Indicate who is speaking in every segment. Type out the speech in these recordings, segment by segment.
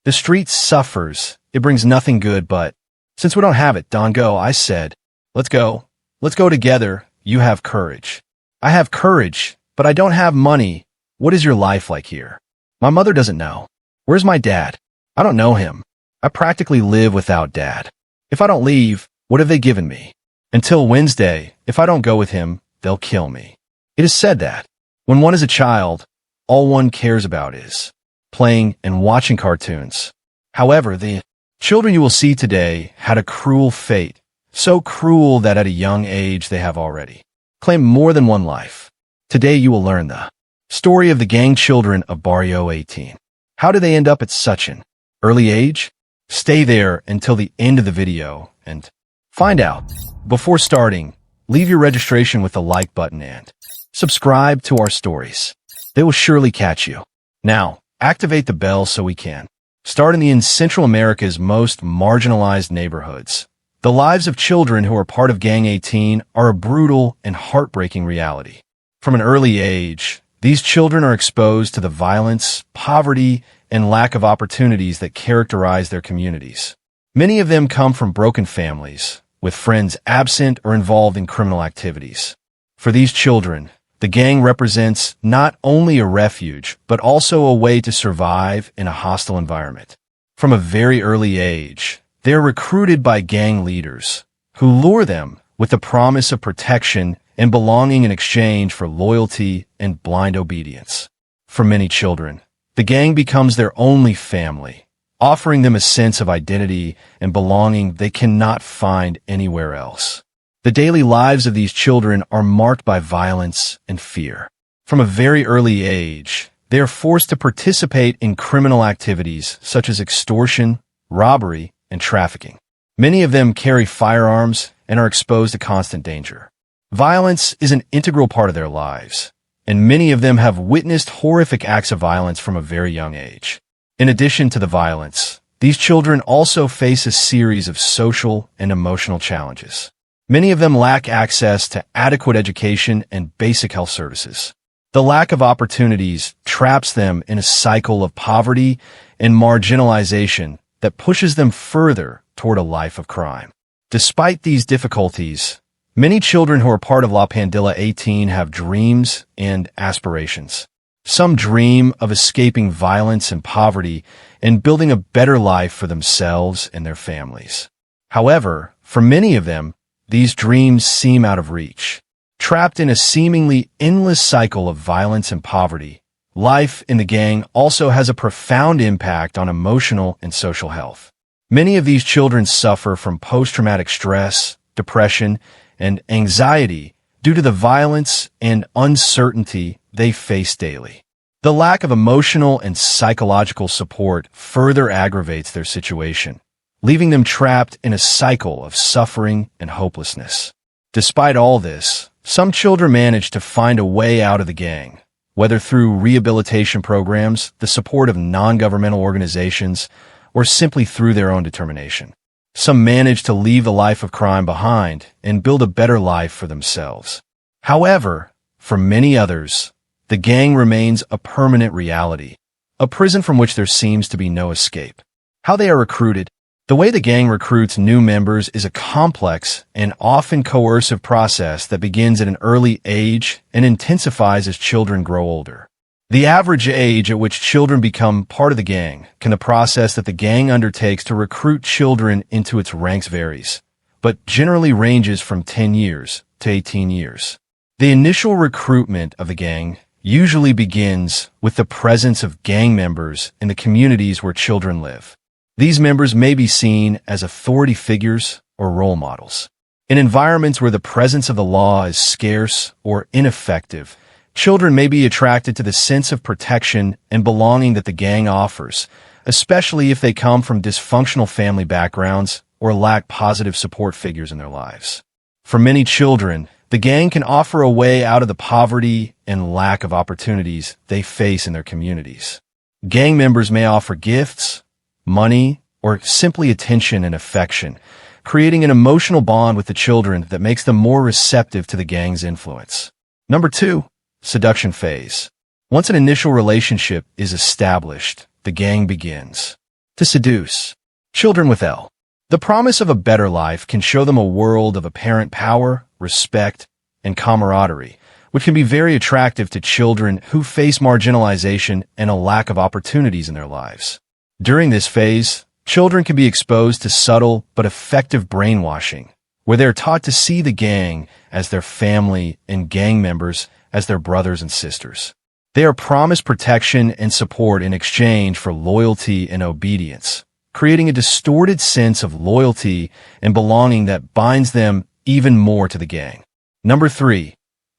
Speaker 1: The street suffers. It brings nothing good, but since we don't have it, Don, go, I said. Let's go. Let's go together. You have courage. I have courage, but I don't have money. What is your life like here? My mother doesn't know. Where's my dad? I don't know him. I practically live without dad. If I don't leave, what have they given me? Until Wednesday, if I don't go with him, they'll kill me. It is said that when one is a child, all one cares about is playing and watching cartoons. However, the children you will see today had a cruel fate, so cruel that at a young age they have already claimed more than one life. Today you will learn the story of the gang children of Barrio 18. How did they end up at such an early age? Stay there until the end of the video and find out. Before starting, leave your registration with the like button and subscribe to our stories. They will surely catch you. Now, activate the bell so we can start in Central America's most marginalized neighborhoods. The lives of children who are part of Gang 18 are a brutal and heartbreaking reality. From an early age, these children are exposed to the violence, poverty, and lack of opportunities that characterize their communities. Many of them come from broken families, with friends absent or involved in criminal activities. For these children, the gang represents not only a refuge, but also a way to survive in a hostile environment. From a very early age, they are recruited by gang leaders, who lure them with the promise of protection and belonging in exchange for loyalty and blind obedience. For many children, the gang becomes their only family, offering them a sense of identity and belonging they cannot find anywhere else. The daily lives of these children are marked by violence and fear. From a very early age, they are forced to participate in criminal activities such as extortion, robbery, and trafficking. Many of them carry firearms and are exposed to constant danger. Violence is an integral part of their lives, and many of them have witnessed horrific acts of violence from a very young age. In addition to the violence, these children also face a series of social and emotional challenges. Many of them lack access to adequate education and basic health services. The lack of opportunities traps them in a cycle of poverty and marginalization that pushes them further toward a life of crime. Despite these difficulties, many children who are part of La Pandilla 18 have dreams and aspirations. Some dream of escaping violence and poverty and building a better life for themselves and their families. However, for many of them, these dreams seem out of reach. Trapped in a seemingly endless cycle of violence and poverty, life in the gang also has a profound impact on emotional and social health. Many of these children suffer from post-traumatic stress, depression, and anxiety due to the violence and uncertainty they face daily. The lack of emotional and psychological support further aggravates their situation, leaving them trapped in a cycle of suffering and hopelessness. Despite all this, some children manage to find a way out of the gang, whether through rehabilitation programs, the support of non-governmental organizations, or simply through their own determination. Some manage to leave the life of crime behind and build a better life for themselves. However, for many others, the gang remains a permanent reality, a prison from which there seems to be no escape. How they are recruited. The way the gang recruits new members is a complex and often coercive process that begins at an early age and intensifies as children grow older. The average age at which children become part of the gang the process that the gang undertakes to recruit children into its ranks varies, but generally ranges from 10 years to 18 years. The initial recruitment of the gang usually begins with the presence of gang members in the communities where children live. These members may be seen as authority figures or role models. In environments where the presence of the law is scarce or ineffective, children may be attracted to the sense of protection and belonging that the gang offers, especially if they come from dysfunctional family backgrounds or lack positive support figures in their lives. For many children, the gang can offer a way out of the poverty and lack of opportunities they face in their communities. Gang members may offer gifts, money, or simply attention and affection, creating an emotional bond with the children that makes them more receptive to the gang's influence. Number 2, seduction phase. Once an initial relationship is established, the gang begins to seduce children with L. The promise of a better life can show them a world of apparent power, respect, and camaraderie, which can be very attractive to children who face marginalization and a lack of opportunities in their lives. During this phase, children can be exposed to subtle but effective brainwashing, where they are taught to see the gang as their family and gang members as their brothers and sisters. They are promised protection and support in exchange for loyalty and obedience, creating a distorted sense of loyalty and belonging that binds them even more to the gang. Number 3.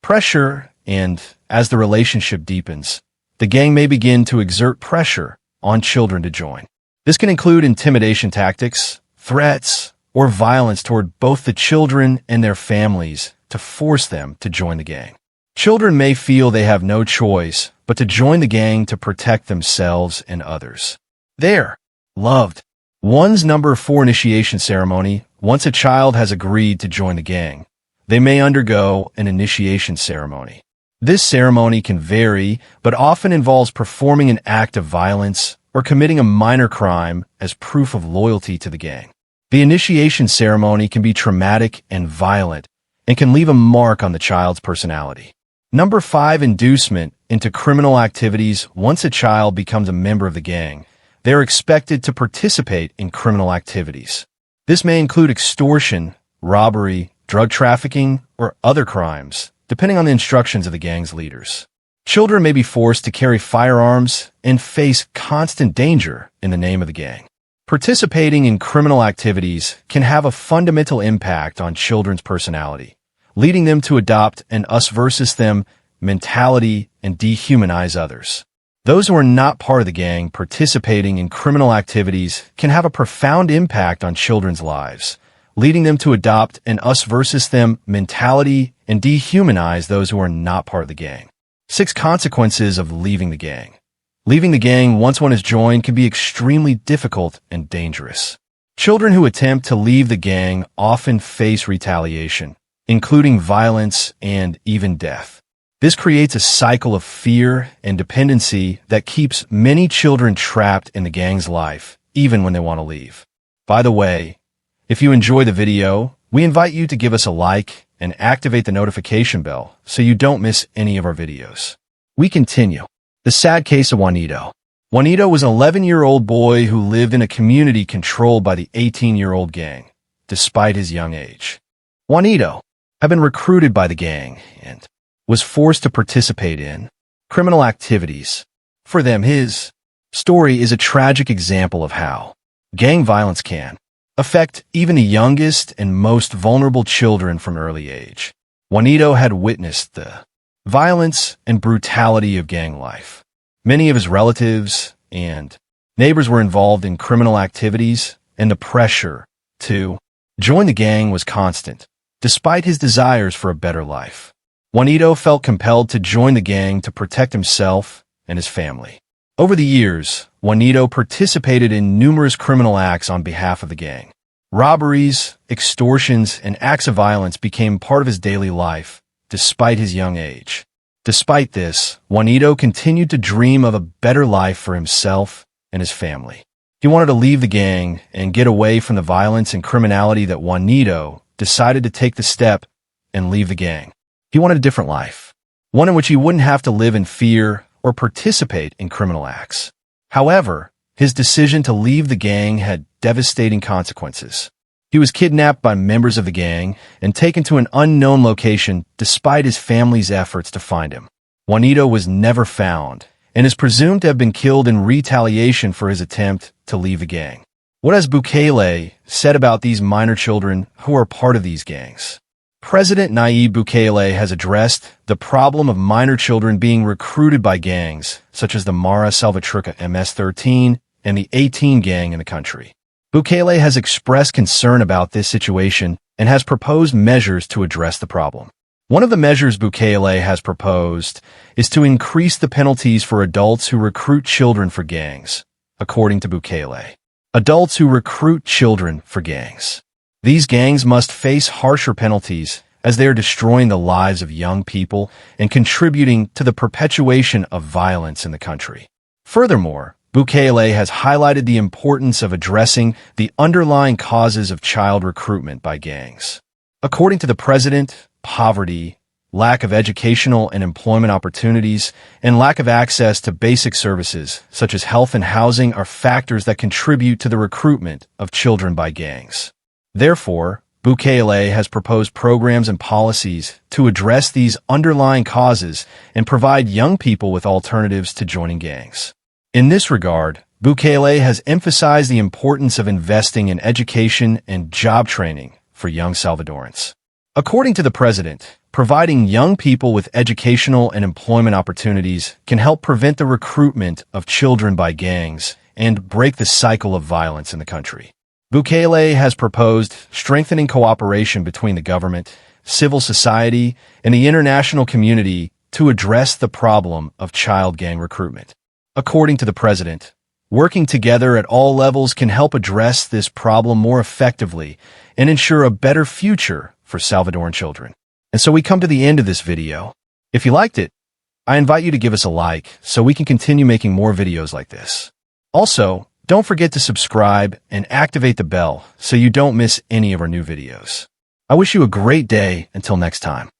Speaker 1: Pressure, and as the relationship deepens, the gang may begin to exert pressure on children to join. This can include intimidation tactics, threats, or violence toward both the children and their families to force them to join the gang. Children may feel they have no choice but to join the gang to protect themselves and others. There, loved one's number 4 initiation ceremony. Once a child has agreed to join the gang, they may undergo an initiation ceremony. This ceremony can vary, but often involves performing an act of violence or committing a minor crime as proof of loyalty to the gang. The initiation ceremony can be traumatic and violent and can leave a mark on the child's personality. Number 5. Inducement into criminal activities. Once a child becomes a member of the gang, they are expected to participate in criminal activities. This may include extortion, robbery, drug trafficking, or other crimes, depending on the instructions of the gang's leaders. Children may be forced to carry firearms and face constant danger in the name of the gang. Participating in criminal activities can have a fundamental impact on children's personality, leading them to adopt an us versus them mentality and dehumanize others. Those who are not part of the gang participating in criminal activities can have a profound impact on children's lives, leading them to adopt an us versus them mentality and dehumanize those who are not part of the gang. 6. Consequences of leaving the gang. Leaving the gang once one is joined can be extremely difficult and dangerous. Children who attempt to leave the gang often face retaliation, including violence and even death. This creates a cycle of fear and dependency that keeps many children trapped in the gang's life, even when they want to leave. By the way, if you enjoy the video, we invite you to give us a like and activate the notification bell so you don't miss any of our videos. We continue. The sad case of Juanito. Juanito was an 11-year-old boy who lived in a community controlled by the 18-year-old gang, despite his young age. Juanito had been recruited by the gang and was forced to participate in criminal activities. For them, his story is a tragic example of how gang violence can affect even the youngest and most vulnerable children from early age. Juanito had witnessed the violence and brutality of gang life. Many of his relatives and neighbors were involved in criminal activities, and the pressure to join the gang was constant, despite his desires for a better life. Juanito felt compelled to join the gang to protect himself and his family. Over the years, Juanito participated in numerous criminal acts on behalf of the gang. Robberies, extortions, and acts of violence became part of his daily life, despite his young age. Despite this, Juanito continued to dream of a better life for himself and his family. He wanted to leave the gang and get away from the violence and criminality that Juanito decided to take the step and leave the gang. He wanted a different life, one in which he wouldn't have to live in fear or participate in criminal acts. However, his decision to leave the gang had devastating consequences. He was kidnapped by members of the gang and taken to an unknown location despite his family's efforts to find him. Juanito was never found and is presumed to have been killed in retaliation for his attempt to leave the gang. What has Bukele said about these minor children who are part of these gangs? President Nayib Bukele has addressed the problem of minor children being recruited by gangs, such as the Mara Salvatrucha MS-13 and the 18 gang in the country. Bukele has expressed concern about this situation and has proposed measures to address the problem. One of the measures Bukele has proposed is to increase the penalties for adults who recruit children for gangs, according to Bukele. Adults who recruit children for gangs. These gangs must face harsher penalties as they are destroying the lives of young people and contributing to the perpetuation of violence in the country. Furthermore, Bukele has highlighted the importance of addressing the underlying causes of child recruitment by gangs. According to the president, poverty, lack of educational and employment opportunities, and lack of access to basic services such as health and housing are factors that contribute to the recruitment of children by gangs. Therefore, Bukele has proposed programs and policies to address these underlying causes and provide young people with alternatives to joining gangs. In this regard, Bukele has emphasized the importance of investing in education and job training for young Salvadorans. According to the president, providing young people with educational and employment opportunities can help prevent the recruitment of children by gangs and break the cycle of violence in the country. Bukele has proposed strengthening cooperation between the government, civil society, and the international community to address the problem of child gang recruitment. According to the president, working together at all levels can help address this problem more effectively and ensure a better future for Salvadoran children. And so we come to the end of this video. If you liked it, I invite you to give us a like so we can continue making more videos like this. Also, don't forget to subscribe and activate the bell so you don't miss any of our new videos. I wish you a great day until next time.